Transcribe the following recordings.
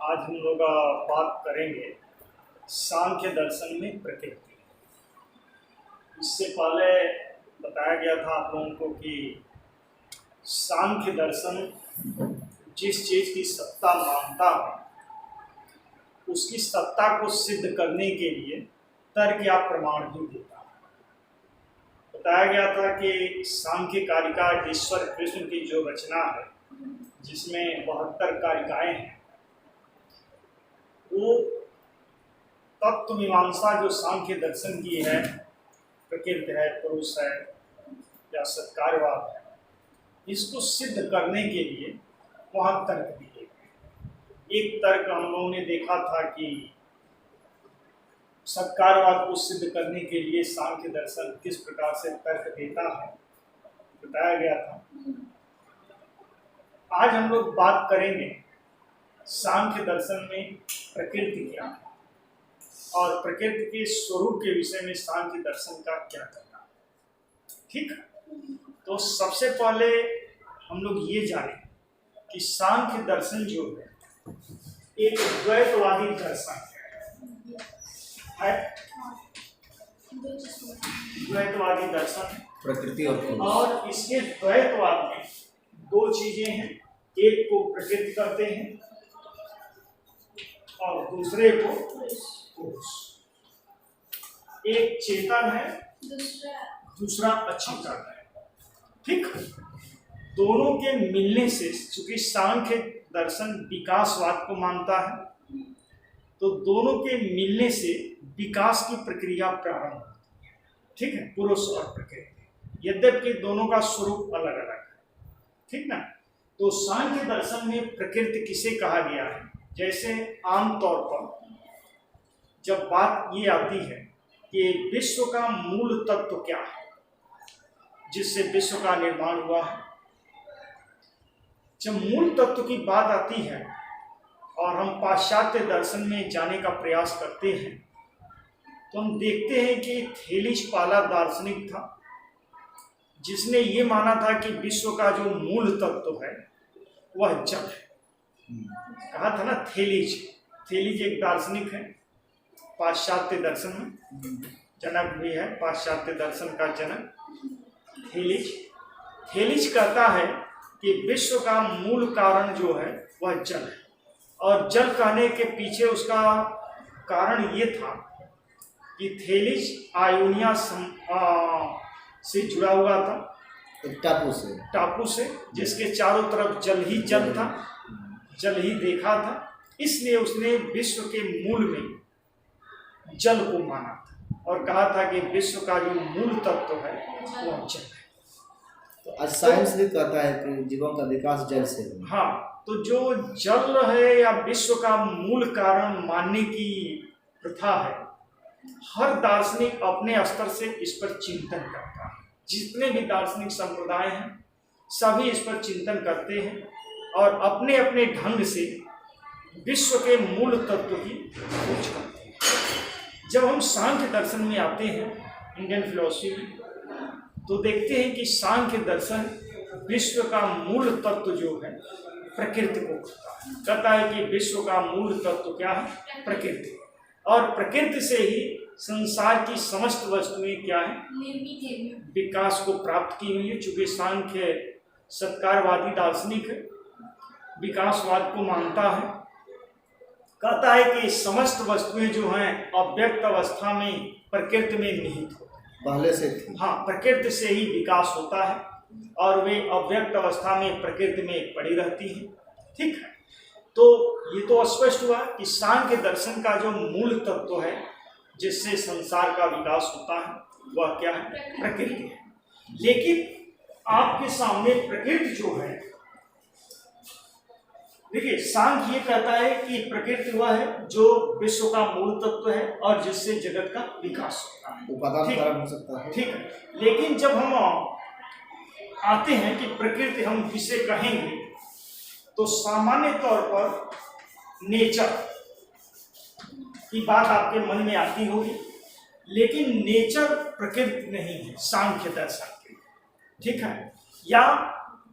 आज हम लोग बात करेंगे सांख्य दर्शन में प्रकृति। इससे पहले बताया गया था आप लोगों को कि सांख्य दर्शन जिस चीज़ की सत्ता मानता है उसकी सत्ता को सिद्ध करने के लिए तर्क या प्रमाण भी देता है। बताया गया था कि सांख्य कारिका ईश्वर कृष्ण की जो रचना है जिसमें 72 कारिकाएं हैं, वो तत्व मीमांसा जो सांख्य दर्शन की है, प्रकृति है, पुरुष है या सत्कार्यवाद है, इसको सिद्ध करने के लिए वहाँ तर्क दिए गए। एक तर्क हम लोगों ने देखा था कि सत्कार्यवाद को सिद्ध करने के लिए सांख्य दर्शन किस प्रकार से तर्क देता है, बताया गया था। आज हम लोग बात करेंगे सांख्य दर्शन में प्रकृति क्या है और प्रकृति के स्वरूप के विषय में सांख्य दर्शन का क्या करना है। ठीक है, तो सबसे पहले हम लोग ये जानें कि सांख्य दर्शन जो है एक द्वैतवादी दर्शन है। द्वैतवादी दर्शन प्रकृति और इसके द्वैतवाद में दो चीजें हैं, एक को प्रकृति करते हैं और दूसरे को पुरुष। एक चेतन है, दूसरा अचेतन है। ठीक, दोनों के मिलने से, चूंकि सांख्य दर्शन विकासवाद को मानता है, तो दोनों के मिलने से विकास की प्रक्रिया प्रारंभ होती है। ठीक है, पुरुष और प्रकृति, यद्यपि दोनों का स्वरूप अलग अलग है। ठीक ना, तो सांख्य दर्शन में प्रकृति किसे कहा गया है? जैसे आमतौर पर जब बात ये आती है कि विश्व का मूल तत्व क्या है जिससे विश्व का निर्माण हुआ है, जब मूल तत्व की बात आती है और हम पाश्चात्य दर्शन में जाने का प्रयास करते हैं, तो हम देखते हैं कि थेलीज पहला दार्शनिक था जिसने ये माना था कि विश्व का जो मूल तत्व है वह जल है। कहा था ना, थेलीज एक दार्शनिक है पाश्चात्य दर्शन में, जनक भी है पाश्चात्य दर्शन का जनक। थेलीज कहता है कि विश्व का मूल कारण जो है वह जल है, और जल कहने के पीछे उसका कारण ये था कि थेलीज आयोनिया से जुड़ा हुआ था, एक टापू से जिसके चारों तरफ जल ही जल था, जल ही देखा था, इसलिए उसने विश्व के मूल में जल को माना था और कहा था कि विश्व का जो मूल तत्व है वह जल है। तो आज साइंस भी कहता है कि जीवों का विकास जल से है। हाँ, तो जो जल है या विश्व का मूल कारण मानने की प्रथा है, हर दार्शनिक अपने स्तर से इस पर चिंतन करता है। जितने भी दार्शनिक संप्रदाय हैं सभी इस पर चिंतन करते हैं और अपने अपने ढंग से विश्व के मूल तत्व की खोज करते हैं। जब हम सांख्य दर्शन में आते हैं इंडियन फिलॉसफी में, तो देखते हैं कि सांख्य दर्शन विश्व का मूल तत्व जो है प्रकृति को कहता है कि विश्व का मूल तत्व क्या है? प्रकृति। और प्रकृति से ही संसार की समस्त वस्तुएं क्या है? विकास को प्राप्त की हुई है। चूंकि सांख्य सत्कारवादी दार्शनिक है, विकासवाद को मानता है, कहता है कि समस्त वस्तुएं जो हैं अव्यक्त अवस्था में प्रकृति में निहित होती हैं, पहले से थी। हाँ, प्रकृति से ही विकास होता है और वे अव्यक्त अवस्था में प्रकृति में पड़ी रहती हैं। ठीक है, तो ये तो स्पष्ट हुआ कि सांख्य दर्शन का जो मूल तत्व है जिससे संसार का विकास होता है वह क्या है? प्रकृति है। लेकिन आपके सामने प्रकृति जो है, देखिए, सांख्य ये कहता है कि प्रकृति वह है जो विश्व का मूल तत्व है और जिससे जगत का विकास होता है। उपादान कारण हो सकता है। ठीक है, लेकिन जब हम आते हैं कि प्रकृति हम किसे कहेंगे, तो सामान्य तौर पर नेचर की बात आपके मन में आती होगी, लेकिन नेचर प्रकृति नहीं है सांख्य दर्शन की। ठीक है, या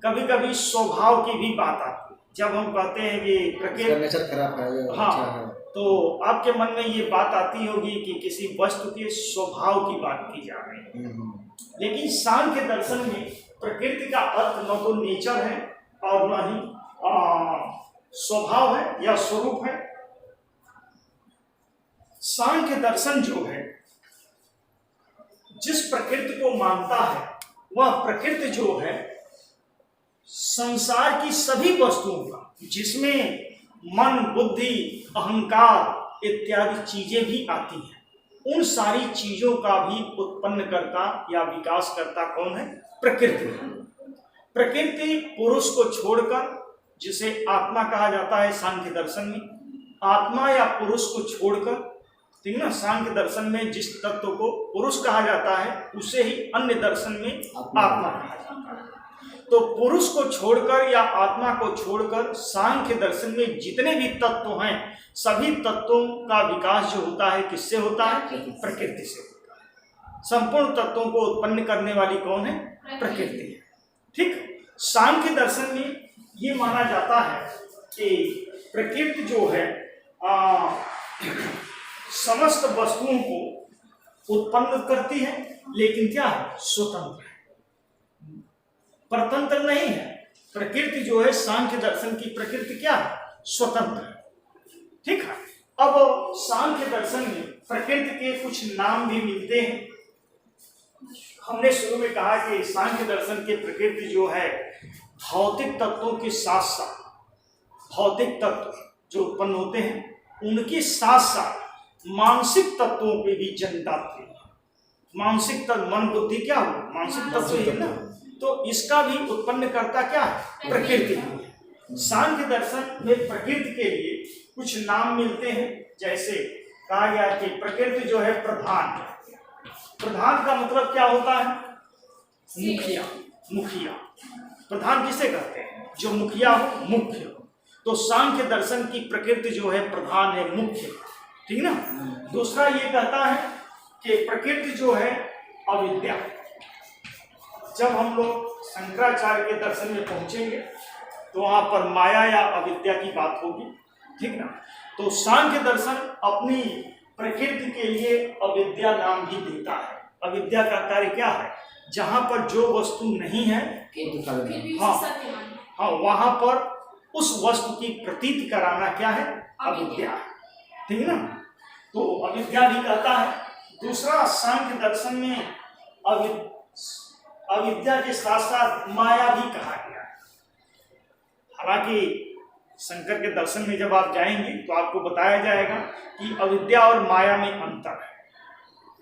कभी कभी स्वभाव की भी बात आती है जब हम कहते हैं कि उसका प्रकृति, नेचर खराब है या हाँ, अच्छा है। तो आपके मन में ये बात आती होगी कि किसी वस्तु के स्वभाव की बात की जा रही है। लेकिन सांख्य दर्शन में प्रकृति का अर्थ न तो नेचर है और न ही स्वभाव है या स्वरूप है। सांख्य दर्शन जो है, जिस प्रकृति को मानता है, वह प्रकृति जो है संसार की सभी वस्तुओं का, जिसमें मन, बुद्धि, अहंकार इत्यादि चीजें भी आती हैं, उन सारी चीजों का भी उत्पन्न करता या विकास करता कौन है? प्रकृति। प्रकृति पुरुष को छोड़कर, जिसे आत्मा कहा जाता है सांख्य दर्शन में, आत्मा या पुरुष को छोड़कर, ठीक ना, सांख्य दर्शन में जिस तत्व को पुरुष कहा जाता है उसे ही अन्य दर्शन में आत्मा कहा जाता है। तो पुरुष को छोड़कर या आत्मा को छोड़कर सांख्य दर्शन में जितने भी तत्व हैं, सभी तत्वों का विकास जो होता है किससे होता है? प्रकृति से होता है। संपूर्ण तत्वों को उत्पन्न करने वाली कौन है? प्रकृति है। ठीक, सांख्य दर्शन में ये माना जाता है कि प्रकृति जो है समस्त वस्तुओं को उत्पन्न करती है, लेकिन क्या है? स्वतंत्र है, परतंत्र नहीं है। प्रकृति जो है, सांख्य दर्शन की प्रकृति क्या है? स्वतंत्र है। ठीक है। अब सांख्य दर्शन में प्रकृति के कुछ नाम भी मिलते हैं। हमने शुरू में कहा कि सांख्य दर्शन की प्रकृति जो है भौतिक तत्वों के साथ साथ, भौतिक तत्व जो उत्पन्न होते हैं उनके साथ साथ मानसिक तत्वों पे भी जनताती है। मानसिक तत्व, मन बुद्धि क्या हो? मानसिक तत्व ही है ना। तो इसका भी उत्पन्न करता क्या है? प्रकृति है। सांख्य दर्शन में प्रकृति के लिए कुछ नाम मिलते हैं। जैसे कहा गया कि प्रकृति जो है प्रधान। प्रधान का मतलब क्या होता है? मुखिया। मुखिया, प्रधान किसे कहते हैं? जो मुखिया हो, मुख्य हो। तो सांख्य दर्शन की प्रकृति जो है प्रधान है, मुख्य, ठीक ना। दूसरा ये कहता है कि प्रकृति जो है अविद्या। जब हम लोग शंकराचार्य के दर्शन में पहुंचेंगे तो वहां पर माया या अविद्या की बात होगी, ठीक ना। तो सांख्य दर्शन अपनी प्रकृति के लिए अविद्या नाम भी देता है। अविद्या का कार्य क्या है? जहां पर जो वस्तु नहीं है, हाँ, वहां पर उस वस्तु की प्रतीति कराना क्या है? अविद्या है, ठीक ना। तो अविद्या भी कहता है। दूसरा, सांख्य दर्शन में अविद्या के साथ साथ माया भी कहा गया है। हालांकि शंकर के दर्शन में जब आप जाएंगे तो आपको बताया जाएगा कि अविद्या और माया में अंतर है,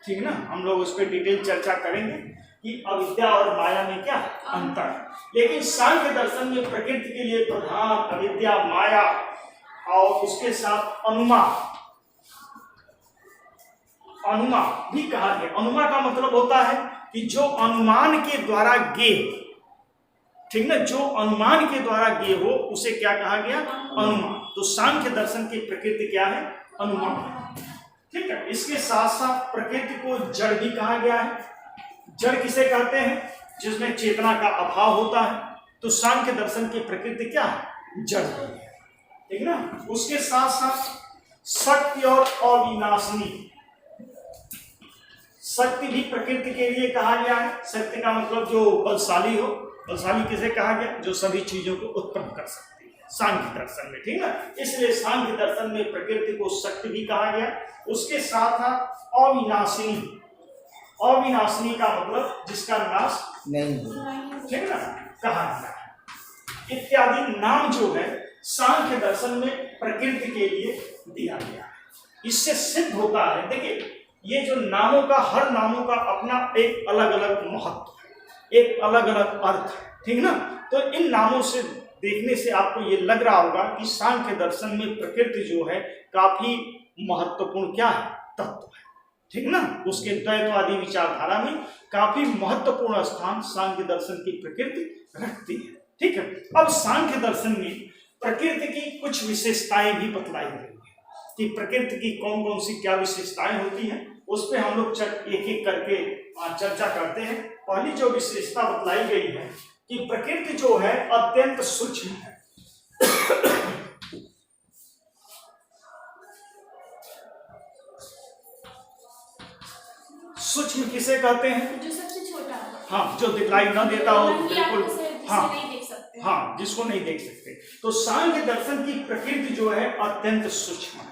ठीक ना। हम लोग उस पर डिटेल चर्चा करेंगे कि अविद्या और माया में क्या अंतर है। लेकिन सांख्य दर्शन में प्रकृति के लिए प्रधान, अविद्या, माया और उसके साथ अनुमा भी कहा गया। अनुमा का मतलब होता है कि जो अनुमान के द्वारा गे, ठीक ना, जो अनुमान के द्वारा गे हो उसे क्या कहा गया? अनुमान। तो सांख्य दर्शन की प्रकृति क्या है? अनुमान, ठीक है। इसके साथ साथ प्रकृति को जड़ भी कहा गया है। जड़ किसे कहते हैं? जिसमें चेतना का अभाव होता है। तो सांख्य दर्शन की प्रकृति क्या है? जड़, ठीक ना। उसके साथ साथ शक्ति और अविनाशिनी, शक्ति भी प्रकृति के लिए कहा गया है। शक्ति का मतलब जो बलशाली हो। बलशाली किसे कहा गया? जो सभी चीजों को उत्पन्न कर सकती है, सांख्य दर्शन में, ठीक ना। इसलिए सांख्य दर्शन में प्रकृति को शक्ति भी कहा गया। उसके साथ अविनाशिनी। अविनाशिनी का मतलब जिसका नाश नहीं हो, ठीक ना, कहा गया है। इत्यादि नाम जो है सांख्य दर्शन में प्रकृति के लिए दिया गया है। इससे सिद्ध होता है, देखिए, ये जो नामों का, हर नामों का अपना एक अलग अलग महत्व है, एक अलग अलग अर्थ है, ठीक ना। तो इन नामों से देखने से आपको ये लग रहा होगा कि सांख्य दर्शन में प्रकृति जो है काफी महत्वपूर्ण क्या है? तत्व है, ठीक ना। उसके द्वैतवादी विचारधारा में काफी महत्वपूर्ण स्थान सांख्य दर्शन की प्रकृति रखती है, ठीक है। अब सांख्य दर्शन में प्रकृति की कुछ विशेषताएं भी बतलाई गई है कि प्रकृति की कौन कौन सी क्या विशेषताएं होती हैं। उस पर हम लोग एक एक करके चर्चा करते हैं। पहली जो विशेषता बतलाई गई है कि प्रकृति जो है अत्यंत सूक्ष्म है। सूक्ष्म किसे कहते हैं? जो सबसे छोटा है। हाँ, जो दिखलाई न देता हो, बिल्कुल। हाँ नहीं देख सकते। हाँ, जिसको नहीं देख सकते। तो सांख्य दर्शन की प्रकृति जो है अत्यंत सूक्ष्म है,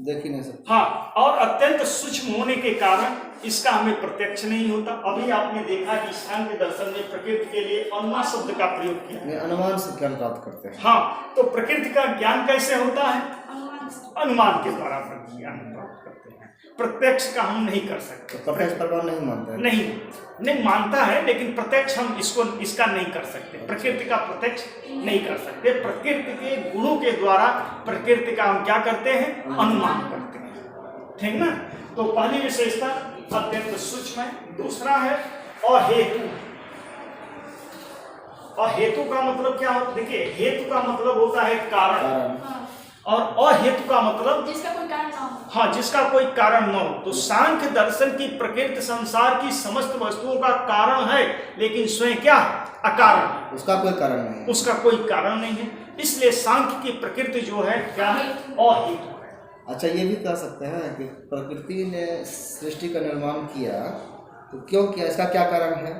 देख ही नहीं सकते। हाँ, और अत्यंत सूक्ष्म होने के कारण इसका हमें प्रत्यक्ष नहीं होता। अभी आपने देखा कि सांख्य दर्शन में प्रकृति के लिए अनुमान शब्द का प्रयोग किया। नहीं, अनुमान से ज्ञान प्राप्त करते हैं। हाँ, तो प्रकृति का ज्ञान कैसे होता है? अनुमान से। अनुमान के द्वारा ज्ञान प्राप्त करते हैं, प्रत्यक्ष का हम नहीं कर सकते। तो प्रत्यक्ष प्रमाण नहीं मानते हैं। नहीं मानता है, लेकिन प्रत्यक्ष हम इसका नहीं कर सकते। प्रकृति का प्रत्यक्ष नहीं कर सकते। प्रकृति के गुणों के द्वारा प्रकृति का हम क्या करते हैं? अनुमान करते हैं, ठीक ना। तो पहली विशेषता अत्यंत सूक्ष्म है। दूसरा है अहेतु। अहेतु का मतलब क्या होता है? देखिए, हेतु का मतलब होता है कारण, हाँ। और अहेतु का मतलब जिसका कोई कारण ना हो। हाँ, जिसका कोई कारण न हो। तो सांख्य दर्शन की प्रकृति संसार की समस्त वस्तुओं का कारण है, लेकिन स्वयं क्या? अकारण है, उसका कोई कारण नहीं। उसका कोई कारण नहीं है। इसलिए सांख्य की प्रकृति जो है क्या है? अहेतु है। अच्छा, ये भी कह सकते हैं कि प्रकृति ने सृष्टि का निर्माण किया, तो क्यों किया, इसका क्या कारण है?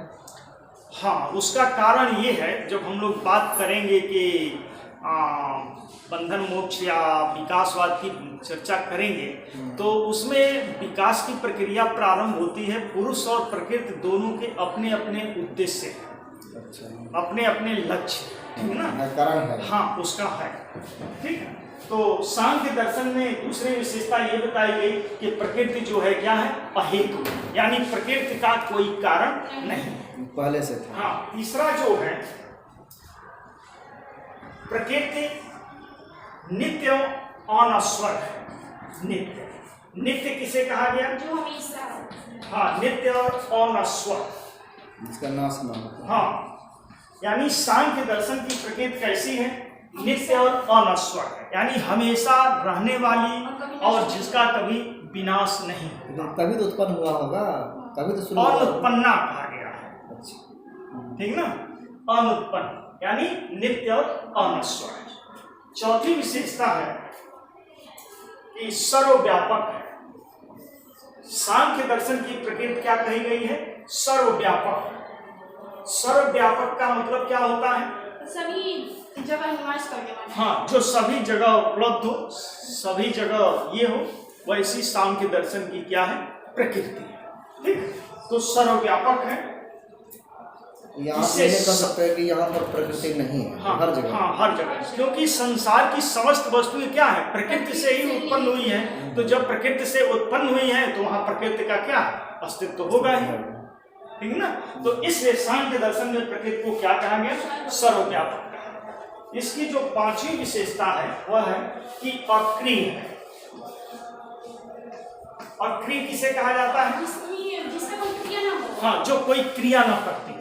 हाँ, उसका कारण ये है, जब हम लोग बात करेंगे कि बंधन मोक्ष या विकासवाद की चर्चा करेंगे, तो उसमें विकास की प्रक्रिया प्रारंभ होती है। पुरुष और प्रकृति दोनों के अपने अपने उद्देश्य हैं, अच्छा, अपने अपने लक्ष्य, ठीक है ना। कारण है। हाँ, उसका है, ठीक है। तो सांख्य दर्शन में दूसरी विशेषता ये बताई गई कि प्रकृति जो है क्या है? अहेतु, यानी प्रकृति का कोई कारण नहीं, पहले से था। हाँ। तीसरा जो है, प्रकृति नित्य अनश्वर है। नित्य किसे कहा गया? जो हमेशा। हाँ, नित्य और अनश्वर, जिसका नाश ना हो। हाँ, यानी सांख्य दर्शन की प्रकृति कैसी है? नित्य और अनश्वर है, यानी हमेशा रहने वाली और जिसका कभी विनाश नहीं होता। कभी तो उत्पन्न हुआ होगा, कभी तो शुरू हुआ होगा। अनुत्पन्ना कहा गया है, अच्छा, ठीक ना। अनुत्पन्न यानी नित्य और अनश्वर है। चौथी विशेषता है कि सर्वव्यापक है। सांख्य दर्शन की प्रकृति क्या कही गई है? सर्वव्यापक। सर्वव्यापक का मतलब क्या होता है? सभी जगह निवास करने वाला। हाँ, जो सभी जगह उपलब्ध हो, सभी जगह ये हो, वैसी सांख्य दर्शन की क्या है? प्रकृति है, ठीक। तो सर्वव्यापक है। यहाँ ये नहीं कह सकते कि यहाँ पर प्रकृति नहीं है। हाँ, हर जगह। हाँ, हर जगह, क्योंकि संसार की समस्त वस्तुएं क्या है? प्रकृति से ही उत्पन्न हुई है। तो जब प्रकृति से उत्पन्न हुई है, तो वहां प्रकृति का क्या अस्तित्व तो होगा ही, ठीक ना। तो इसलिए सांख्य दर्शन में प्रकृति को क्या कहा गया? सर्वव्यापक कहा। इसकी जो पांचवी विशेषता है वह है कि अक्रिय है। अक्रिय किसे कहा जाता है? जिसका कोई क्रिया ना हो। हाँ, जो कोई क्रिया न करती।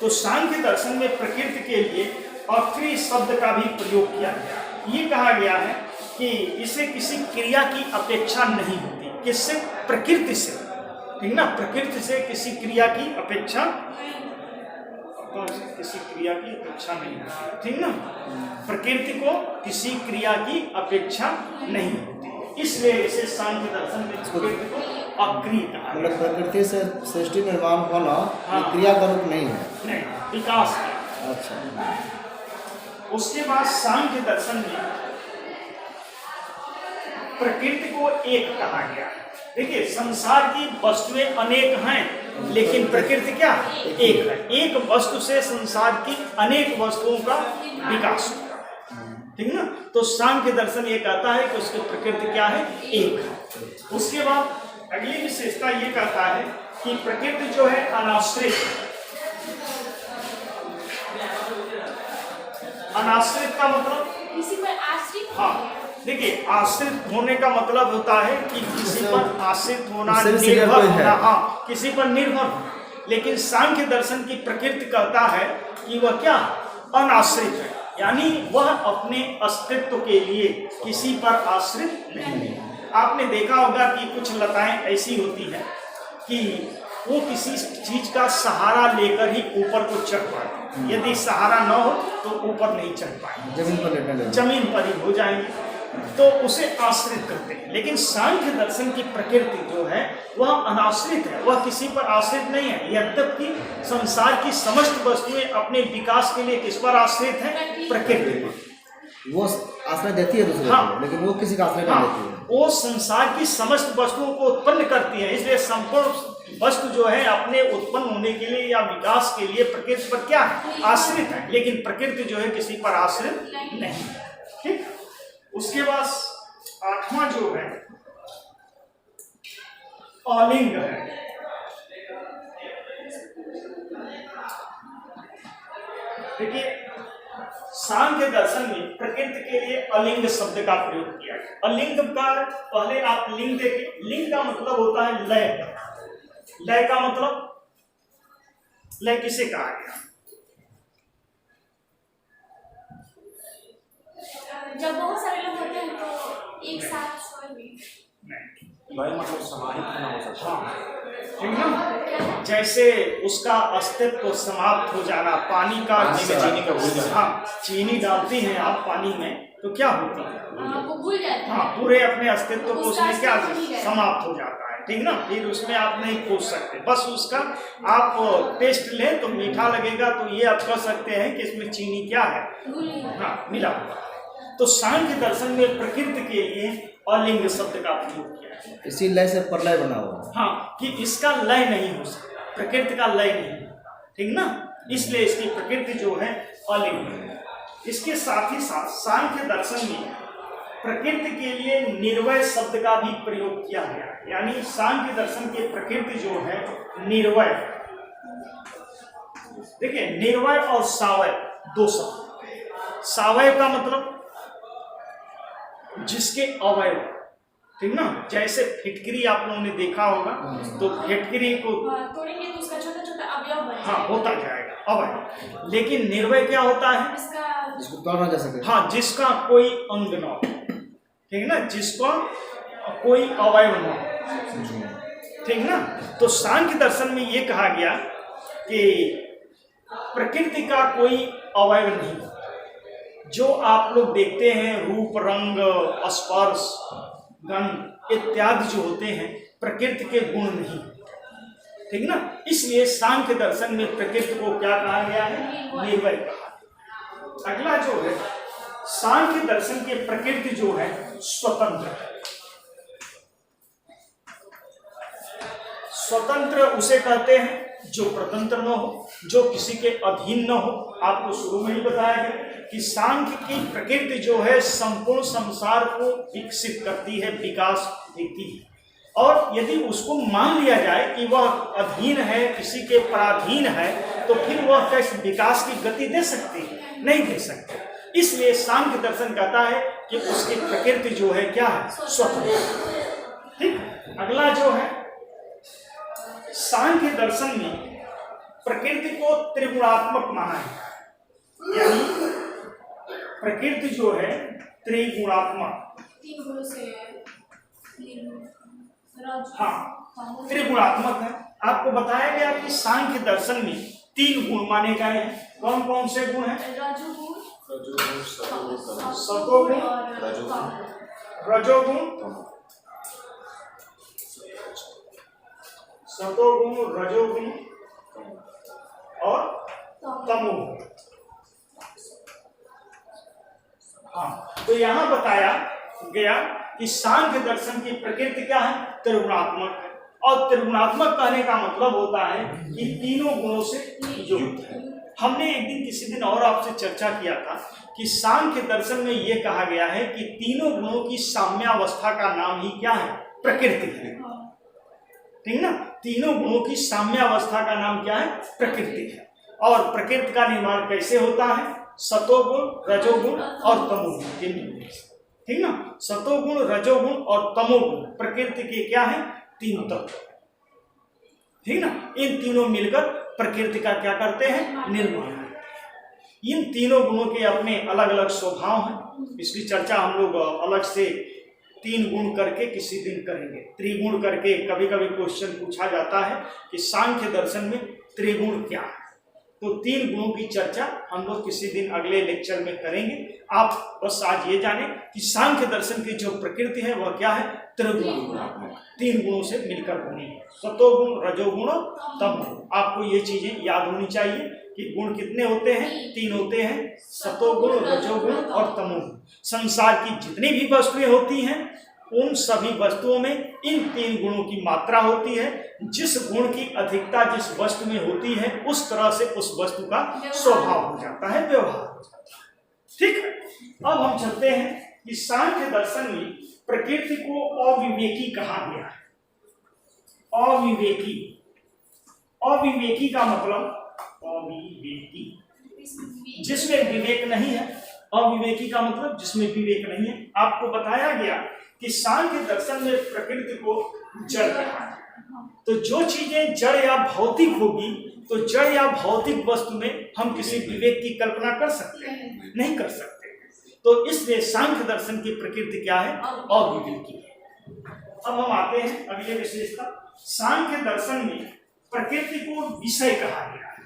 तो सांख्य दर्शन में प्रकृति के लिए अक्रिय शब्द का भी प्रयोग किया गया। ये कहा गया है कि इसे किसी क्रिया की अपेक्षा नहीं होती। किससे? प्रकृति से, ठीक ना। प्रकृति से किसी क्रिया की अपेक्षा, तो किसी क्रिया की अपेक्षा नहीं होती, ठीक ना। प्रकृति को किसी क्रिया की अपेक्षा नहीं होती, इसलिए इसे सांख्य दर्शन में प्रकृति को अक्रिय कहा। मतलब प्रकृति से सृष्टि निर्माण होना हाँ। ये क्रिया का रूप नहीं है। नहीं, विकास है। अच्छा, उसके बाद सांख्य दर्शन में प्रकृति को एक कहा गया। देखिए, संसार की वस्तुएं अनेक हैं, लेकिन प्रकृति क्या? एक है। एक वस्तु से संसार की अनेक वस्तुओं का विकास होता है, ठीक ना। तो सांख्य दर्शन ये कहता है कि उसकी प्रकृति क्या है? एक है। उसके बाद अगली विशेषता ये कहता है कि प्रकृति जो है अनाश्रित। अनाश्रित का मतलब किसी पर आश्रित। हाँ, देखिए, आश्रित होने का मतलब होता है कि किसी पर आश्रित होना, उससे भी निर्भर कोई है। होना, हाँ, किसी पर निर्भर होना। लेकिन सांख्य दर्शन की प्रकृति कहता है कि वह क्या? अनाश्रित है, यानी वह अपने अस्तित्व के लिए किसी पर आश्रित नहीं है। आपने देखा होगा कि कुछ लताएं ऐसी होती हैं कि वो किसी चीज का सहारा लेकर ही ऊपर को चढ़ पाए। यदि सहारा न हो तो ऊपर नहीं चढ़ पाए, जमीन पर लेटने लगे। जमीन पर ही हो जाएंगे। तो उसे आश्रित करते हैं। लेकिन सांख्य दर्शन की प्रकृति जो है वह अनाश्रित है, वह किसी पर आश्रित नहीं है। यद्यपि संसार की समस्त वस्तुएं अपने विकास के लिए किस पर आश्रित है? प्रकृति पर। वो आश्रय देती है दूसरे हाँ। को, लेकिन वो किसी का आश्रय नहीं देती है। वो संसार की समस्त वस्तुओं को उत्पन्न करती है, इसलिए संपूर्ण वस्तु जो है अपने उत्पन्न होने के लिए या विकास के लिए प्रकृति पर क्या है? आश्रित है। लेकिन प्रकृति जो है किसी पर आश्रित नहीं है। ठीक। उसके बाद 8वां जो है अलिंग है। देखिए सांख्य दर्शन में प्रकृति के लिए अलिंग शब्द का प्रयोग किया है। अलिंग का पहले आप लिंग देखिए। लिंग का मतलब होता है लय। लय का मतलब, लय किसे कहा गया? जब बहुत सारे लोग होते हैं तो एक साथ स्वर में लय मतलब समाहित होना हो सकता है। ठीक ना? जैसे उसका अस्तित्व समाप्त हो जाना, पानी का पानी में चीनी का घुल जाना। हाँ, चीनी डालती हैं आप पानी में तो क्या होती है? वो भूल जाते हैं। हाँ, पूरे अपने अस्तित्व को उसका उसमें क्या अस्तित्व ही है। समाप्त हो जाता है। ठीक ना? फिर उसमें आप नहीं खोज सकते। बस उसका आप टेस्ट लें तो मीठा लगेगा तो ये आप कह सकते हैं कि इसमें चीनी क्या है? भूल ही जाते हैं। हाँ, मिला हुआ है। तो सांख्य दर्शन में प्रकृति के लिए अलिंग शब्द का प्रयोग किया है। इसी लय से प्रलय बना हुआ है। हाँ, कि इसका लय नहीं हो सकता, प्रकृति का लय नहीं होता। ठीक ना? इसलिए इसकी प्रकृति जो है अलिंग है। इसके साथ ही साथ सांख्य दर्शन में प्रकृति के लिए निर्वय शब्द का भी प्रयोग किया गया है। यानी सांख्य दर्शन की प्रकृति जो है निर्वय। देखिए निर्वय और सावय दो शब्द। सावय का मतलब जिसके अवयव। ठीक ना? जैसे फिटकरी आप लोगों ने देखा होगा तो फिटकरी को तोड़ेंगे तो उसका छोटा छोटा अवयव बन हाँ जाएगा। होता जाएगा अवयव। लेकिन निर्वय क्या होता है? इसका जिसको तोड़ा जा सके। हाँ, जिसका कोई अंग न हो। ठीक ना? जिसका कोई अवयव न हो। ठीक ना? तो सांख्य दर्शन में ये कहा गया कि प्रकृति का कोई अवयव नहीं। जो आप लोग देखते हैं रूप, रंग, स्पर्श, गंध इत्यादि जो होते हैं प्रकृति के गुण नहीं। ठीक ना? इसलिए सांख्य दर्शन में प्रकृति को क्या कहा गया है? निर्वय कहा। अगला जो है सांख्य दर्शन की प्रकृति जो है स्वतंत्र है। स्वतंत्र उसे कहते हैं जो स्वतंत्र न हो, जो किसी के अधीन न हो। आपको शुरू में ही बताया गया कि सांख्य की प्रकृति जो है संपूर्ण संसार को विकसित करती है, विकास देती है। और यदि उसको मान लिया जाए कि वह अधीन है, किसी के पराधीन है, तो फिर वह कैसे विकास की गति दे सकती है? नहीं दे सकती। इसलिए सांख्य दर्शन कहता है कि उसकी प्रकृति जो है क्या है? स्वतंत्र। ठीक। अगला जो है सांख्य दर्शन में प्रकृति को त्रिगुणात्मक माना है। यानी प्रकृति जो है त्रिगुणात्मक। तीन गुणों से हाँ, त्रिगुणात्मक है। आपको बताया गया कि सांख्य दर्शन में 3 गुण माने गए हैं। कौन कौन से गुण हैं? रजोगुण, सतोगुण, रजोगुण, सतोगुण, रजोगुण और तमोगुण। हाँ, तो यहाँ बताया गया कि सांख्य दर्शन की प्रकृति क्या है? त्रिगुणात्मक है। और त्रिगुणात्मक कहने का मतलब होता है कि तीनों गुणों से युक्त है। हमने एक दिन किसी दिन और आपसे चर्चा किया था कि सांख्य दर्शन में यह कहा गया है कि तीनों गुणों की साम्यावस्था का नाम ही क्या है? प्रकृति है। ठीक ना? तीनों गुणों की साम्यावस्था का नाम क्या है? प्रकृति है। और प्रकृति का निर्माण कैसे होता है? सतोगुण, रजोगुण और तमोगुण, तीन गुण। ठीक ना? सतोगुण, रजोगुण और तमोगुण प्रकृति के क्या है? 3 तत्व। ठीक ना? इन तीनों मिलकर प्रकृति का क्या करते हैं? निर्माण। इन तीनों गुणों के अपने अलग अलग स्वभाव हैं। इसकी चर्चा हम लोग अलग से 3 गुण करके किसी दिन करेंगे। त्रिगुण करके कभी कभी क्वेश्चन पूछा जाता है कि सांख्य दर्शन में त्रिगुण क्या है? तो 3 गुणों की चर्चा हम लोग किसी दिन अगले लेक्चर में करेंगे। आप बस आज ये जाने कि सांख्य दर्शन की जो प्रकृति है वह क्या है, त्रिगुणात्मक, 3 गुणों से मिलकर बनी है, सतोगुण, रजोगुण, तमोगुण। आपको ये चीजें याद होनी चाहिए कि गुण कितने होते हैं, 3 होते हैं, सतोगुण, रजोगुण और तमोगुण। संसार की जितनी भी वस्तुएं होती हैं उन सभी वस्तुओं में इन 3 गुणों की मात्रा होती है। जिस गुण की अधिकता जिस वस्तु में होती है उस तरह से उस वस्तु का स्वभाव हो जाता है, व्यवहार हो जाता है। ठीक है, अब हम चलते हैं कि सांख्य दर्शन में प्रकृति को अविवेकी कहा गया है। अविवेकी, अविवेकी का मतलब अविवेकी, जिसमें विवेक नहीं है। अविवेकी का मतलब जिसमें विवेक नहीं है। आपको बताया गया कि सांख्य दर्शन में प्रकृति को जड़ कहा है। तो जो चीजें जड़ या भौतिक होगी, तो जड़ या भौतिक वस्तु में हम किसी विवेक की कल्पना कर सकते हैं? नहीं कर सकते। तो इसलिए सांख्य दर्शन की प्रकृति क्या है, अविवेकी है। अब हम आते हैं अगले विशेषता। सांख्य दर्शन में प्रकृति को विषय कहा गया है।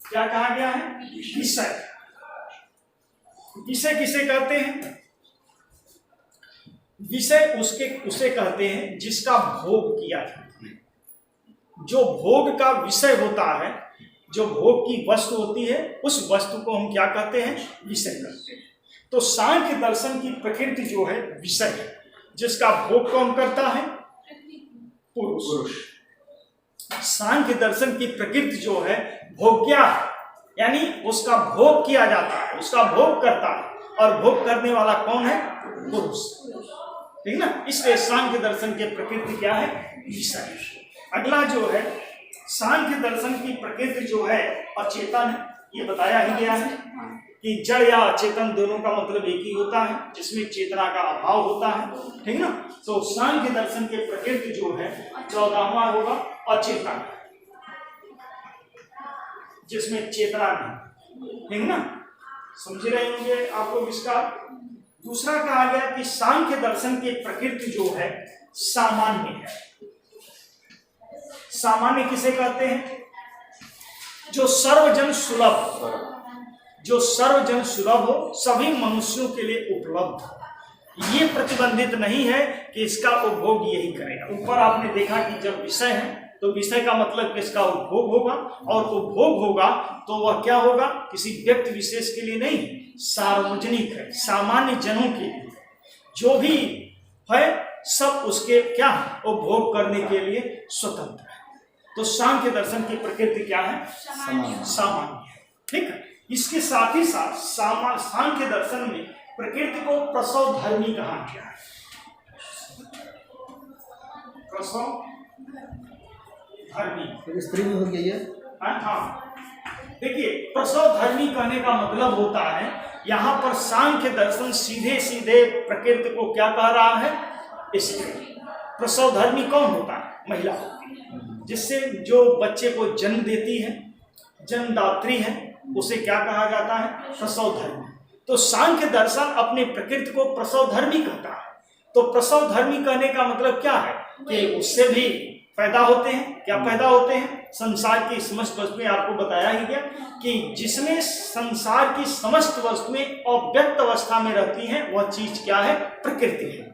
क्या कहा गया है, विषय। विषय किसे कहते हैं? विषय उसे कहते हैं जिसका भोग किया जाता है। जो भोग का विषय होता है, जो भोग की वस्तु होती है, उस वस्तु को हम क्या कहते हैं, विषय कहते हैं। तो सांख्य दर्शन की प्रकृति जो है विषय है, जिसका भोग कौन करता है, पुरुष। सांख्य दर्शन की प्रकृति जो है भोग्या है, यानी उसका भोग किया जाता है, उसका भोग करता है, और भोग करने वाला कौन है, पुरुष। ठीक ना, इसलिए सांख्य दर्शन के प्रकृति क्या है, विषय। अगला जो है सांख्य दर्शन की प्रकृति जो है अचेतन है। ये बताया ही गया है कि जड़ या अचेतन दोनों का मतलब एक ही होता है, जिसमें चेतना का अभाव होता है। ठीक ना, तो सांख्य दर्शन के प्रकृति जो है 14वां होगा अचेतन, जिसमें चेतना नहीं। ठीक ना, समझ रहे होंगे आपको विस्तार। दूसरा कहा गया कि सांख्य दर्शन की प्रकृति जो है सामान्य है। सामान्य किसे कहते हैं, जो सर्वजन सुलभ, जो सर्वजन सुलभ हो, सभी मनुष्यों के लिए उपलब्ध हो। ये प्रतिबंधित नहीं है कि इसका उपभोग यही करेगा। ऊपर आपने देखा कि जब विषय है तो विषय का मतलब कि इसका उपभोग होगा, और उपभोग होगा तो वह क्या होगा, किसी व्यक्ति विशेष के लिए नहीं, सार्वजनिक है, सामान्य जनों के लिए। जो भी है सब उसके क्या उपभोग करने के लिए स्वतंत्र है। तो सांख्य दर्शन की प्रकृति क्या है, सामान्य है। ठीक है, इसके साथ ही साथ सांख्य दर्शन में प्रकृति को प्रसव धर्मी कहा गया है। प्रसव धर्मी, तो स्त्री भी हो गई है। हाँ, देखिए प्रसव धर्मी कहने का मतलब होता है, यहाँ पर सांख्य दर्शन सीधे सीधे प्रकृति को क्या कह रहा है, स्त्री। प्रसव धर्मी कौन होता है, महिला होती है, जिससे जो बच्चे को जन्म देती है, जन्मदात्री है, उसे क्या कहा जाता है, प्रसव धर्मी। तो सांख्य दर्शन अपने प्रकृति को प्रसव धर्मी कहता है। तो प्रसव धर्मी कहने का मतलब क्या है कि उससे भी पैदा होते हैं। क्या पैदा होते हैं, संसार की समस्त वस्तुएं। आपको बताया ही गया कि जिसमें संसार की समस्त वस्तुएं अव्यक्त अवस्था में रहती हैं वह चीज क्या है, प्रकृति है।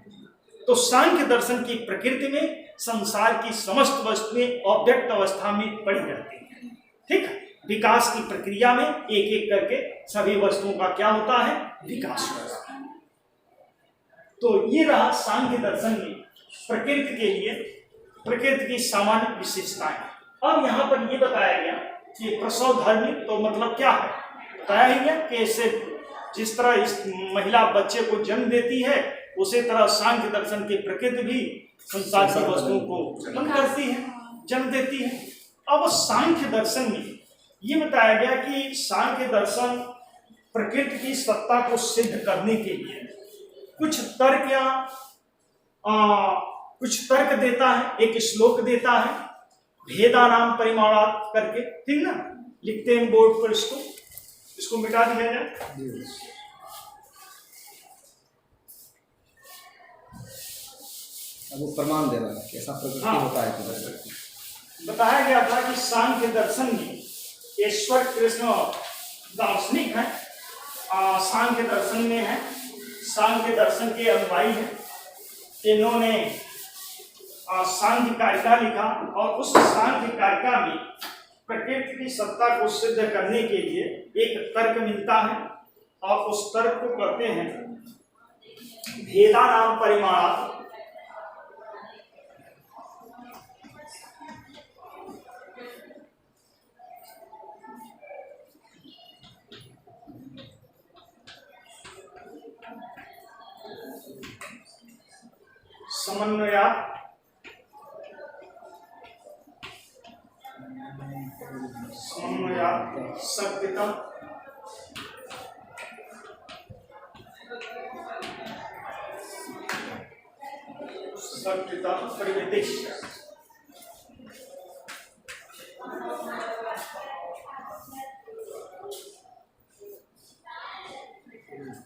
तो सांख्य दर्शन की प्रकृति में संसार की समस्त वस्तुएं अव्यक्त अवस्था में पड़ी रहती हैं। ठीक है, विकास की प्रक्रिया में एक एक करके सभी वस्तुओं का क्या होता है, विकास होता है। तो ये रहा सांख्य दर्शन में प्रकृति के लिए प्रकृति की सामान्य विशेषताएं। अब यहाँ पर ये बताया गया कि प्रसव धर्मी तो मतलब क्या है, बताया ही गया कि इससे जिस तरह इस महिला बच्चे को जन्म देती है, उसी तरह सांख्य दर्शन की प्रकृति भी संसार की वस्तुओं को जन्म करती है, जन्म देती है। अब सांख्य दर्शन में ये बताया गया कि सांख्य दर्शन प्रकृति की सत्ता को सिद्ध करने के लिए कुछ तर्क या कुछ तर्क देता है, एक श्लोक देता है, भेदा नाम परिमाणात करके। ठीक ना, लिखते हैं बोर्ड पर, इसको मिटा दिया जाए। अब वो प्रमाण दे रहा है कि ऐसा प्रकृति हाँ। होता है कि बताया गया था कि सांख्य दर्शन में ईश्वर कृष्ण दार्शनिक है, सांख्य दर्शन में है, सांख्य दर्शन के अनुयायी है। इन्होंने सांख्य कारिका लिखा और उस सांख्य कारिका में प्रकृति की सत्ता को सिद्ध करने के लिए एक तर्क मिलता है और उस तर्क को कहते हैं भेदा नाम परिमाण। समन्वया सत्यता परिवेश।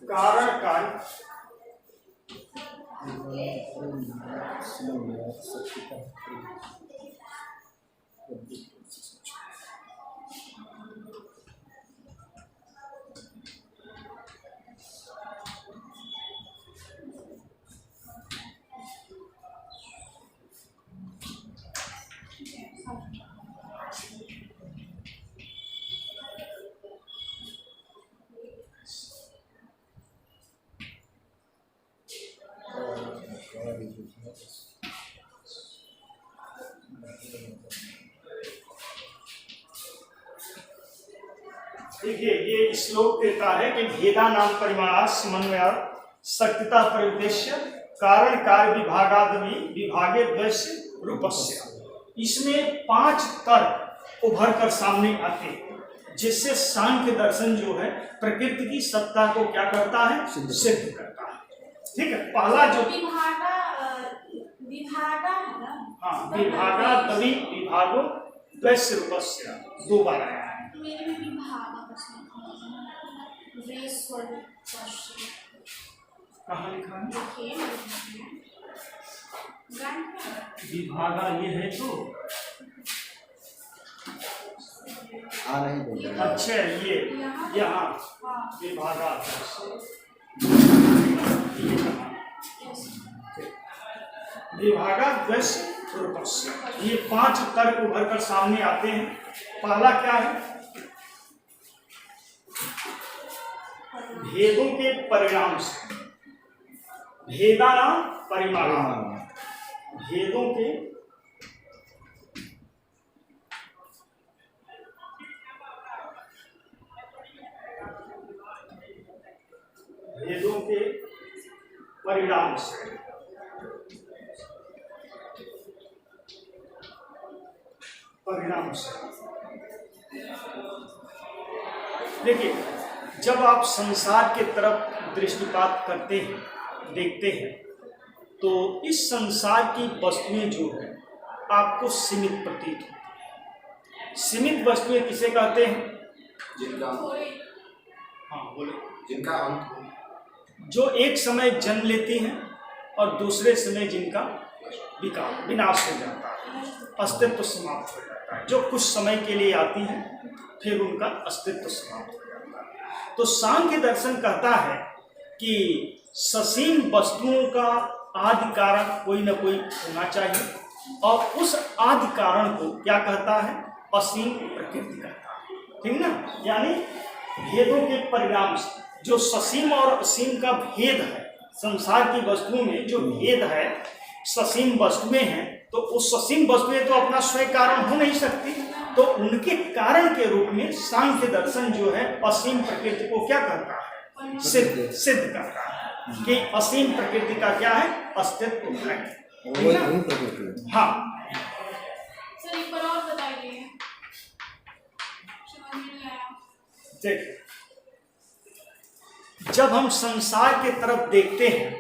कारण कार्य देखिए ये श्लोक कहता है कि भेदा नाम परिमाण समन्वय सत्यता परिदेश्य कारण कार्य विभागादि विभागे द्वैस्य रूपस्य। इसमें 5 तर्क उभर कर सामने आते हैं जिससे सांख्य दर्शन जो है प्रकृति की सत्ता को क्या करता है, सिद्ध करता है। ठीक है, पहला जो विभागा है ना, हाँ विभागा तभी विभागो द्वैस्य रूपस्य 2 बार आया है। मेरे में विभागा कहाँ लिखा है? देखिए विभागा ये है तो नहीं बोल रहे हैं। अच्छा ये यहाँ विभागा विभागा द्वैस्य रूपस्य। ये 5 तर्क उभर कर सामने आते हैं। पहला क्या है? भेदों के परिणाम से, भेदाना परिमाण, भेदों के परिणाम से, देखिए जब आप संसार के तरफ दृष्टिपात करते हैं, देखते हैं, तो इस संसार की वस्तुएं जो है आपको सीमित प्रतीत होती है। सीमित वस्तुएं किसे कहते हैं? जिनका हाँ बोले, जिनका अंत जो एक समय जन्म लेती हैं और दूसरे समय जिनका विनाश हो जाता है, अस्तित्व समाप्त हो जाता है। जो कुछ समय के लिए आती हैं फिर उनका अस्तित्व समाप्त हो जाता है। तो सांख्य दर्शन कहता है कि ससीम वस्तुओं का आदि कारण कोई न कोई होना चाहिए और उस आदि कारण को क्या कहता है? असीम प्रकृति कहता है। ठीक ना? यानी भेदों के परिणाम से जो ससीम और असीम का भेद है, संसार की वस्तुओं में जो भेद है, ससीम वस्तुएं हैं, तो उस ससीम वस्तुएं तो अपना स्वयं कारण हो नहीं सकती, तो उनके कारण के रूप में सांख्य दर्शन जो है असीम प्रकृति को क्या करता है? सिद्ध करता है कि असीम प्रकृति का क्या है? अस्तित्व है। वही प्रकृति। हाँ सर एक बार और बताइए, समझ नहीं आया। देखिए जब हम संसार के तरफ देखते हैं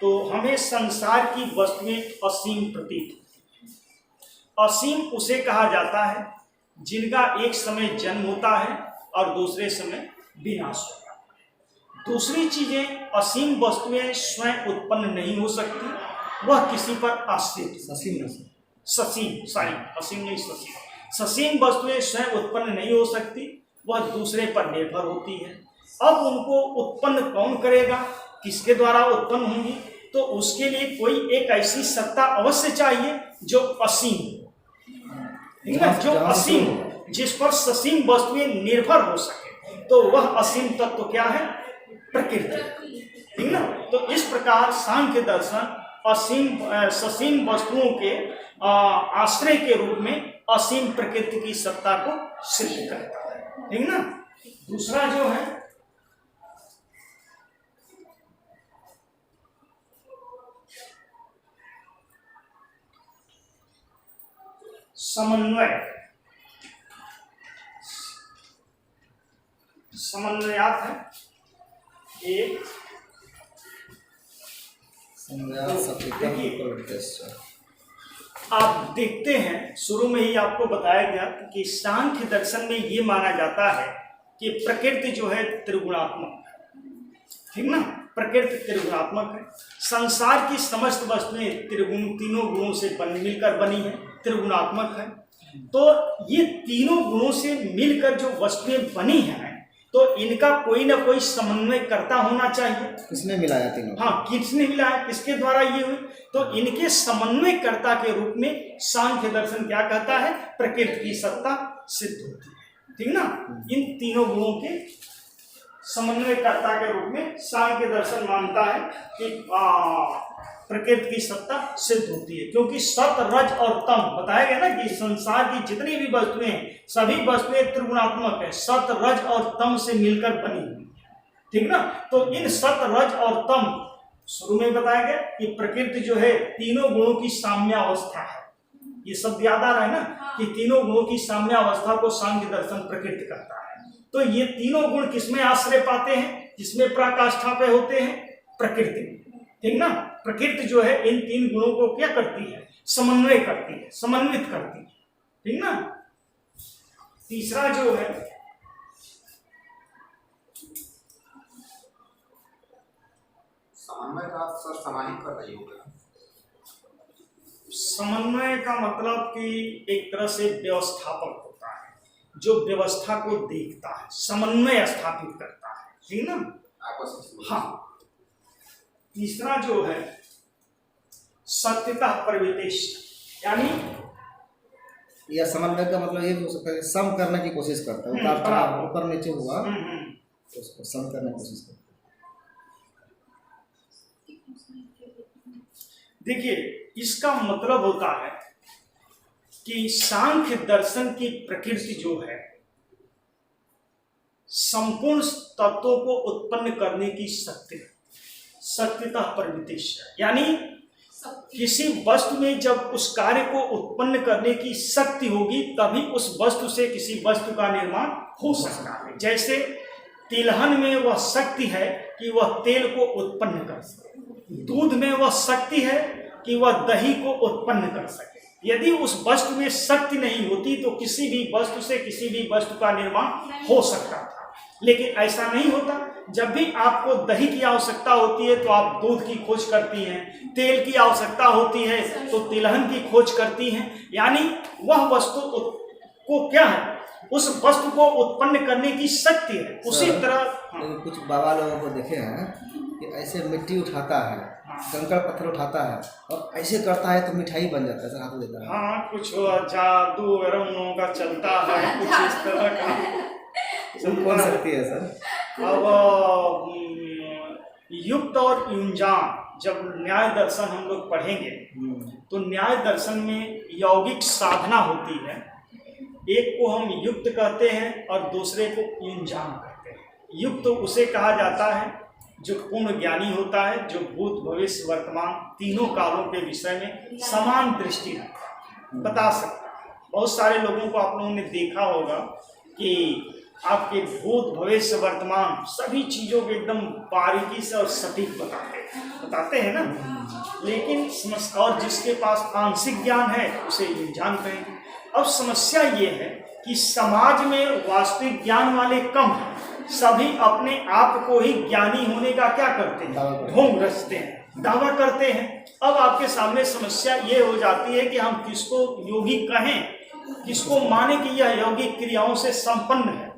तो हमें संसार की वस्तुएं असीम प्रतीत होती हैं। असीम उसे कहा जाता है जिनका एक समय जन्म होता है और दूसरे समय विनाश होता है। दूसरी चीजें असीम वस्तुएं स्वयं उत्पन्न नहीं हो सकती, वह किसी पर आश्रित, ससीम नहीं। ससीम, सॉरी असीम नहीं, ससीम, ससीम वस्तुएं स्वयं उत्पन्न नहीं हो सकती, वह दूसरे पर निर्भर होती है। अब उनको उत्पन्न कौन करेगा, किसके द्वारा उत्पन्न होंगी, तो उसके लिए कोई एक ऐसी सत्ता अवश्य चाहिए जो असीम हो, ठीक है, जो असीम, जिस पर ससीम वस्तुएं निर्भर हो सके, तो वह असीम तत्व क्या है, प्रकृति, ठीक ना। तो इस प्रकार सांख्य दर्शन असीम ससीम वस्तुओं के आश्रय के रूप में असीम प्रकृति की सत्ता को सिद्ध करता है, ठीक ना। दूसरा जो है समन्वय, समन्वयात है एक आप देखते हैं शुरू में ही आपको बताया गया कि सांख्य दर्शन में ये माना जाता है कि प्रकृति जो है त्रिगुणात्मक है, ठीक ना, प्रकृति त्रिगुणात्मक है। संसार की समस्त वस्तुएं त्रिगुण, तीनों गुणों से मिलकर बनी है, त्रिगुणात्मक है। तो ये तीनों गुणों से मिलकर जो वस्तुएं बनी हैं, तो इनका कोई ना कोई समन्वय करता होना चाहिए। किसने मिलाया तीनों? हाँ, किसने मिलाया, किसके द्वारा ये हुई, तो इनके समन्वयकर्ता के रूप में सांख्य दर्शन क्या कहता है, प्रकृति की सत्ता सिद्ध होती है, ठीक ना। इन तीनों गुणों के समन्वयकर्ता के रूप में सांख्य दर्शन मानता है कि प्रकृति की सत्ता सिद्ध होती है, क्योंकि सत, रज और तम बताया गया ना कि संसार की जितनी भी वस्तुएं, सभी वस्तुएं त्रिगुणात्मक है, सत, रज और तम से मिलकर बनी हुई है, ठीक ना। तो इन सत, रज और तम शुरू में बताया गया कि प्रकृति जो है तीनों गुणों की साम्यावस्था है, ये सब याद आ रहा है ना कि तीनों गुणों की साम्यावस्था को सांख्य दर्शन प्रकृति करता है। तो ये तीनों गुण किसमें आश्रय पाते हैं, किसमें पराकाष्ठा पे होते हैं, प्रकृति, ठीक ना। प्रकृति जो है इन तीन गुणों को क्या करती है, समन्वय करती है, समन्वित करती है, ठीक ना। तीसरा जो है समन्वय का सर समाहित कर रही होगा। समन्वय का मतलब कि एक तरह से व्यवस्थापक होता है, जो व्यवस्था को देखता है, समन्वय स्थापित करता है, ठीक ना, आपस में। हाँ। तीसरा जो है सत्यता प्रविदेश, यानी यह समन्वय का मतलब ये हो सकता है सम करने की कोशिश करता है, ऊपर नीचे हुआ तो उसको सम करने की कोशिश करता है। देखिए, इसका मतलब होता है कि सांख्य दर्शन की प्रकृति जो है संपूर्ण तत्वों को उत्पन्न करने की शक्ति, सत्यता प्रविदेश, यानी किसी वस्तु में जब उस कार्य को उत्पन्न करने की शक्ति होगी तभी उस वस्तु से किसी वस्तु का निर्माण हो सकता है। जैसे तिलहन में वह शक्ति है कि वह तेल को उत्पन्न कर सके, दूध में वह शक्ति है कि वह दही को उत्पन्न कर सके। यदि उस वस्तु में शक्ति नहीं होती तो किसी भी वस्तु से किसी भी वस्तु का निर्माण हो सकता था, लेकिन ऐसा नहीं होता। जब भी आपको दही की आवश्यकता होती है तो आप दूध की खोज करती हैं, तेल की आवश्यकता होती है तो तिलहन की खोज करती हैं, यानी वह वस्तु को क्या है, उस वस्तु को उत्पन्न करने की शक्ति है। उसी तरह कुछ बाबा लोगों को देखे हैं कि ऐसे मिट्टी उठाता है, कंकड़ पत्थर उठाता है और ऐसे करता है तो मिठाई बन जाता है, हाथ देता है। हाँ, कुछ जादू वगैरह उन लोगों का चलता है, कुछ इस तरह का। कौन सकती है सर? अब युक्त और युंजान जब न्याय दर्शन हम लोग पढ़ेंगे तो न्याय दर्शन में यौगिक साधना होती है, एक को हम युक्त कहते हैं और दूसरे को युंजान कहते हैं। युक्त उसे कहा जाता है जो पूर्ण ज्ञानी होता है, जो भूत भविष्य वर्तमान तीनों कालों के विषय में समान दृष्टि बता सकता है। बहुत सारे लोगों को आप लोगों ने देखा होगा कि आपके भूत भविष्य वर्तमान सभी चीज़ों को एकदम बारीकी से और सटीक बताते हैं ना, लेकिन और जिसके पास आंशिक ज्ञान है उसे युंजान कहेंगे। अब समस्या ये है कि समाज में वास्तविक ज्ञान वाले कम हैं, सभी अपने आप को ही ज्ञानी होने का क्या करते हैं, ढोंग रचते हैं, दावा करते हैं। अब आपके सामने समस्या ये हो जाती है कि हम किसको योगी कहें, किसको माने कि यह यौगिक क्रियाओं से संपन्न है।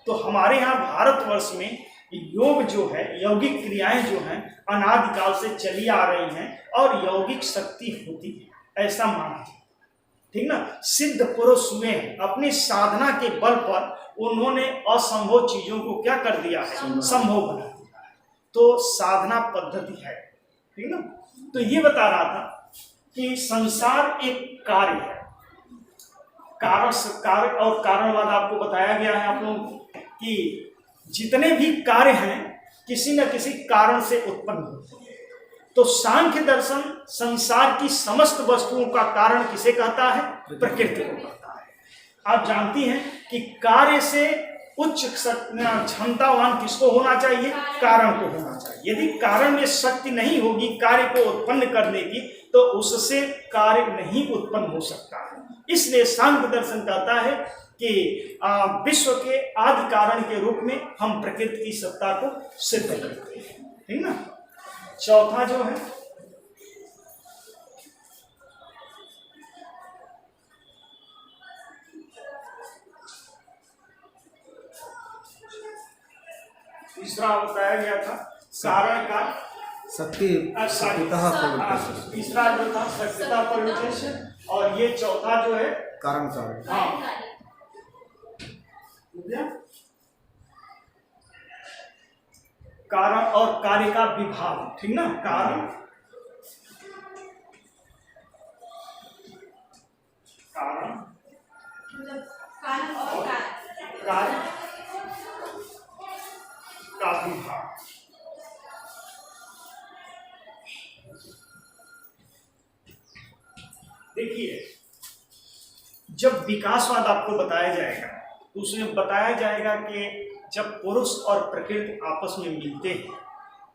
तो हमारे यहाँ भारतवर्ष में योग जो है, यौगिक क्रियाएं जो हैं अनादिकाल से चली आ रही हैं और यौगिक शक्ति होती है, ऐसा माना है। ठीक ना, सिद्ध पुरुष हुए हैं, अपनी साधना के बल पर उन्होंने असंभव चीजों को क्या कर दिया है, संभव बना दिया है। तो साधना पद्धति है। ठीक ना, तो ये बता रहा था कि संसार एक कार्य है, कार्य और कारणवाद आपको बताया गया है आप लोगों को कि जितने भी कार्य हैं किसी न किसी कारण से उत्पन्न होते हैं। तो सांख्य दर्शन संसार की समस्त वस्तुओं का कारण किसे कहता है, प्रकृति को कहता है। आप जानती हैं कि कार्य से उच्च क्षमतावान किसको होना चाहिए, कारण को होना चाहिए। यदि कारण में शक्ति नहीं होगी कार्य को उत्पन्न करने की तो उससे कार्य नहीं उत्पन्न हो सकता है। इसलिए सांख्य दर्शन कहता है कि विश्व के आदि कारण के रूप में हम प्रकृति की सत्ता को सिद्ध करते हैं। ठीक ना, चौथा जो है तीसरा बताया गया था कारण का शक्ति शक्तितः प्रवृत्ति, तीसरा जो था शक्तिता प्रवृत्ति, और ये चौथा जो है कारण कार्य। हाँ, कारण और कार्य का विभाग। ठीक ना, कारण और कार्य का विभाग। देखिए, जब विकासवाद आपको बताया जाएगा तो उसमें बताया जाएगा कि जब पुरुष और प्रकृति आपस में मिलते हैं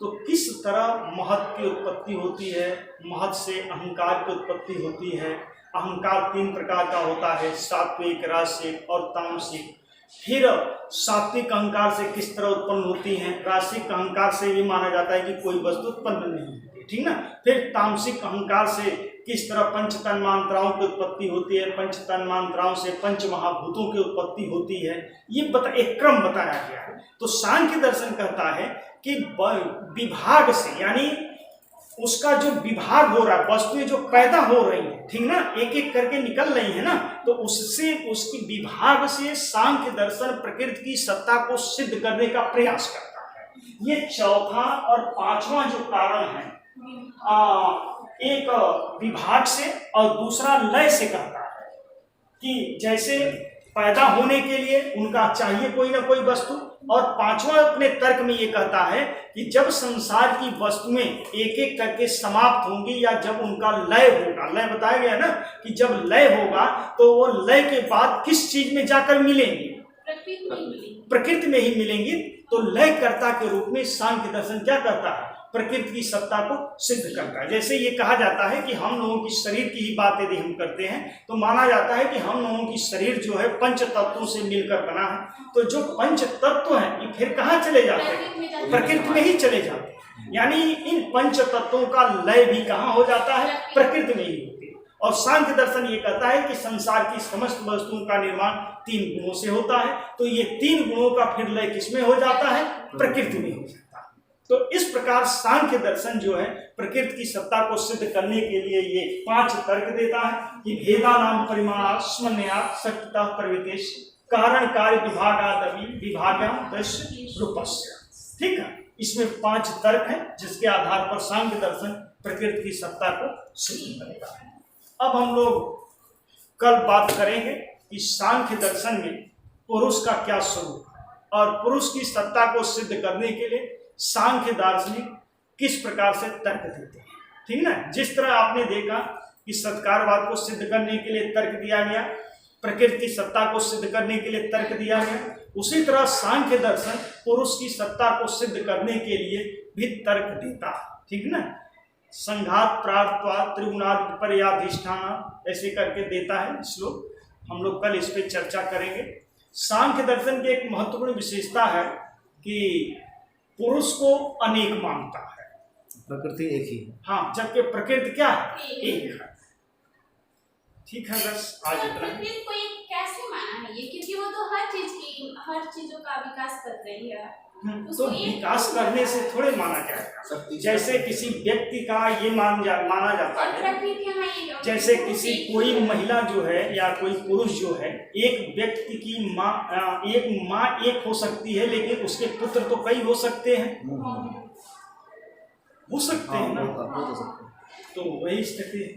तो किस तरह महत की उत्पत्ति होती है, महत से अहंकार की उत्पत्ति होती है। अहंकार 3 प्रकार का होता है, सात्विक, राजसिक और तामसिक। फिर सात्विक अहंकार से किस तरह उत्पन्न होती हैं, राजसिक अहंकार से भी माना जाता है कि कोई वस्तु उत्पन्न नहीं होती। ठीक ना, फिर तामसिक अहंकार से किस तरह पंच तन्मात्राओं की उत्पत्ति होती है, पंच तन्मात्राओं से पंच महाभूतों की उत्पत्ति होती है। ये एक क्रम बताया गया है। तो सांख्य दर्शन कहता है कि विभाग से, यानी उसका जो विभाग हो रहा है, वस्तुएं जो पैदा हो रही हैं, ठीक ना, एक एक करके निकल रही है ना, तो उससे उसकी विभाग से सांख्य दर्शन प्रकृति की सत्ता को सिद्ध करने का प्रयास करता है। ये चौथा और पांचवा जो कारण है, एक विभाग से और दूसरा लय से कहता है कि जैसे पैदा होने के लिए उनका चाहिए कोई ना कोई वस्तु, और पांचवा अपने तर्क में ये कहता है कि जब संसार की वस्तुएं एक एक करके समाप्त होंगी या जब उनका लय होगा, लय बताया गया ना कि जब लय होगा तो वो लय के बाद किस चीज में जाकर मिलेंगी, प्रकृति में ही मिलेंगी। तो लयकर्ता के रूप में सांख्य दर्शन क्या करता है, प्रकृति की सत्ता को सिद्ध करता है। जैसे ये कहा जाता है कि हम लोगों की शरीर की ही बात यदि हम करते हैं तो माना जाता है कि हम लोगों की शरीर जो है पंच तत्वों से मिलकर बना है। तो जो पंच तत्व हैं ये फिर कहाँ चले जाते हैं, प्रकृति में ही चले जाते हैं। यानी इन पंच तत्वों का लय भी कहाँ हो जाता है, प्रकृति में ही होती है। और सांख्य दर्शन ये कहता है कि संसार की समस्त वस्तुओं का निर्माण 3 गुणों से होता है। तो ये 3 गुणों का फिर लय किसमें हो जाता है, प्रकृति में हो जाता है। तो इस प्रकार सांख्य दर्शन जो है प्रकृति की सत्ता को सिद्ध करने के लिए ये 5 तर्क देता है कि भेदा नाम परिमाण स्मन्या शक्तिता प्रवृत्ति कारण कार्य विभागादि विभागम दृश्य रूपस्य। ठीक है, इसमें 5 तर्क हैं जिसके आधार पर सांख्य दर्शन प्रकृति की सत्ता को सिद्ध करेगा। अब हम लोग कल बात करेंगे कि सांख्य दर्शन में पुरुष का क्या स्वरूप है और पुरुष की सत्ता को सिद्ध करने के लिए सांख्य दार्शनिक किस प्रकार से तर्क देते हैं। ठीक ना, जिस तरह आपने देखा कि सत्कारवाद को सिद्ध करने के लिए तर्क दिया गया, प्रकृति की सत्ता को सिद्ध करने के लिए तर्क दिया गया, उसी तरह सांख्य दर्शन पुरुष की सत्ता को सिद्ध करने के लिए भी तर्क देता है। ठीक ना, संघात प्रार्थवाद त्रिगुणादि विपर्याधिष्ठान ऐसे करके देता है श्लोक। हम लोग कल इस पर चर्चा करेंगे। सांख्य दर्शन की एक महत्वपूर्ण विशेषता है कि पुरुष को अनेक मानता है। प्रकृति एक ही है। हाँ, जबकि प्रकृति क्या है? एक। एक है। ठीक है, बस आज तो इतना ही। प्रकृति को एक कैसे माना है ये, क्योंकि वो तो हर चीजों का विकास कर रही है। तो उसको एक विकास करने से थोड़े माना जाएगा। शक्ति जैसे किसी व्यक्ति का ये माना जाता और है, प्रकृति यहाँ एक जैसे किसी कोई महिला जो है या कोई पुरुष जो है, एक व्यक्ति की माँ एक हो सकती है, लेकिन उसके पुत्र तो कई हो सकते हैं, हो सकते हाँ हैं ना। वो तो सकते हैं। तो वही स्थिति है।